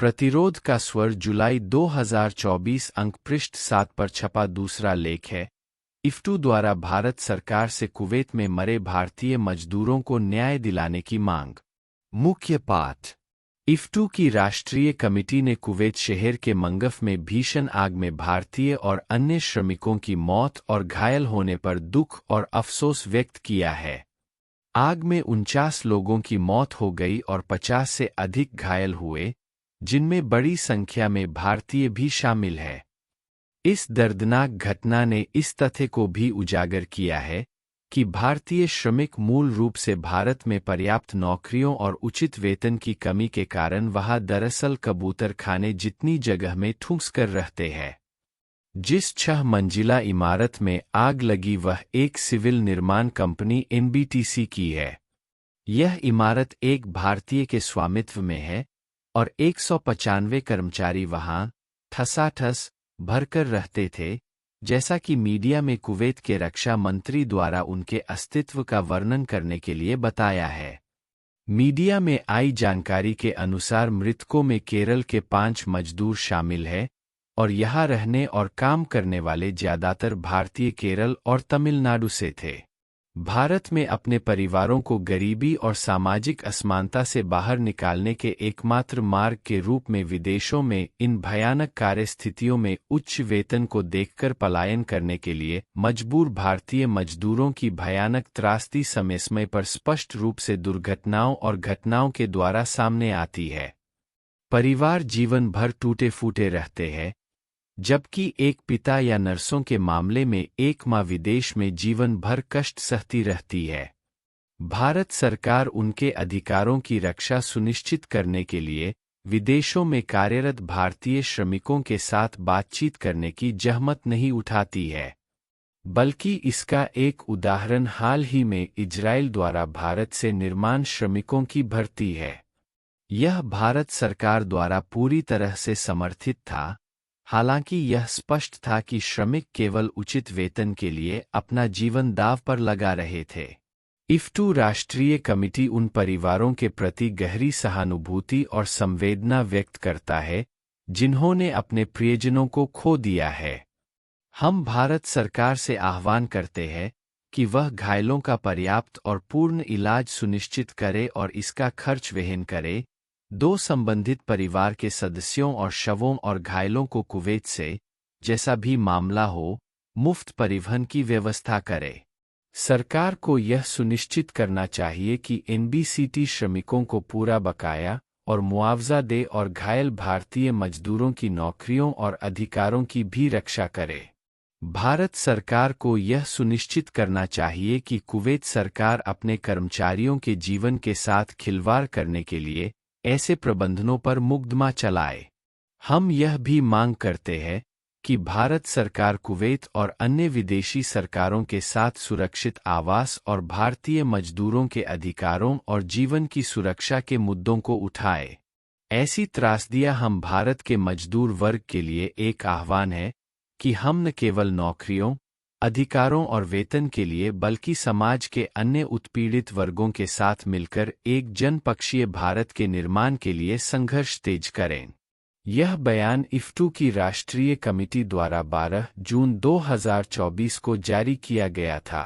प्रतिरोध का स्वर जुलाई 2024 अंक पृष्ठ 7 पर छपा दूसरा लेख है। इफ्टू द्वारा भारत सरकार से कुवैत में मरे भारतीय मजदूरों को न्याय दिलाने की मांग। मुख्य पाठ। इफ्टू की राष्ट्रीय कमेटी ने कुवैत शहर के मंगफ में भीषण आग में भारतीय और अन्य श्रमिकों की मौत और घायल होने पर दुख और अफसोस व्यक्त किया है। आग में 49 लोगों की मौत हो गई और 50 से अधिक घायल हुए, जिनमें बड़ी संख्या में भारतीय भी शामिल है। इस दर्दनाक घटना ने इस तथ्य को भी उजागर किया है कि भारतीय श्रमिक मूल रूप से भारत में पर्याप्त नौकरियों और उचित वेतन की कमी के कारण वहां दरअसल कबूतर खाने जितनी जगह में ठूंस कर रहते हैं। जिस 6 मंजिला इमारत में आग लगी वह एक सिविल निर्माण कंपनी NBTC की है। यह इमारत एक भारतीय के स्वामित्व में है और 195 कर्मचारी वहां ठसाठस भरकर रहते थे, जैसा कि मीडिया में कुवैत के रक्षा मंत्री द्वारा उनके अस्तित्व का वर्णन करने के लिए बताया है। मीडिया में आई जानकारी के अनुसार मृतकों में केरल के 5 मजदूर शामिल हैं और यहां रहने और काम करने वाले ज्यादातर भारतीय केरल और तमिलनाडु से थे। भारत में अपने परिवारों को गरीबी और सामाजिक असमानता से बाहर निकालने के एकमात्र मार्ग के रूप में विदेशों में इन भयानक कार्य स्थितियों में उच्च वेतन को देखकर पलायन करने के लिए मजबूर भारतीय मजदूरों की भयानक त्रासदी समय समय पर स्पष्ट रूप से दुर्घटनाओं और घटनाओं के द्वारा सामने आती है। परिवार जीवन भर टूटे फूटे रहते हैं, जबकि एक पिता या नर्सों के मामले में एक मां विदेश में जीवन भर कष्ट सहती रहती है। भारत सरकार उनके अधिकारों की रक्षा सुनिश्चित करने के लिए विदेशों में कार्यरत भारतीय श्रमिकों के साथ बातचीत करने की जहमत नहीं उठाती है, बल्कि इसका एक उदाहरण हाल ही में इजराइल द्वारा भारत से निर्माण श्रमिकों की भर्ती है। यह भारत सरकार द्वारा पूरी तरह से समर्थित था, हालांकि यह स्पष्ट था कि श्रमिक केवल उचित वेतन के लिए अपना जीवन दांव पर लगा रहे थे। इफ्टू राष्ट्रीय कमेटी उन परिवारों के प्रति गहरी सहानुभूति और संवेदना व्यक्त करता है जिन्होंने अपने प्रियजनों को खो दिया है। हम भारत सरकार से आह्वान करते हैं कि वह घायलों का पर्याप्त और पूर्ण इलाज सुनिश्चित करे और इसका खर्च वहन करे। 2 संबंधित परिवार के सदस्यों और शवों और घायलों को कुवैत से, जैसा भी मामला हो, मुफ्त परिवहन की व्यवस्था करे। सरकार को यह सुनिश्चित करना चाहिए कि NBCT श्रमिकों को पूरा बकाया और मुआवजा दे और घायल भारतीय मजदूरों की नौकरियों और अधिकारों की भी रक्षा करे। भारत सरकार को यह सुनिश्चित करना चाहिए कि कुवैत सरकार अपने कर्मचारियों के जीवन के साथ खिलवाड़ करने के लिए ऐसे प्रबंधनों पर मुकदमा चलाए। हम यह भी मांग करते हैं कि भारत सरकार कुवैत और अन्य विदेशी सरकारों के साथ सुरक्षित आवास और भारतीय मजदूरों के अधिकारों और जीवन की सुरक्षा के मुद्दों को उठाए। ऐसी त्रासदियां हम भारत के मजदूर वर्ग के लिए एक आह्वान है कि हम न केवल नौकरियों, अधिकारों और वेतन के लिए बल्कि समाज के अन्य उत्पीड़ित वर्गों के साथ मिलकर एक जनपक्षीय भारत के निर्माण के लिए संघर्ष तेज करें। यह बयान इफ्टू की राष्ट्रीय कमेटी द्वारा 12 जून 2024 को जारी किया गया था।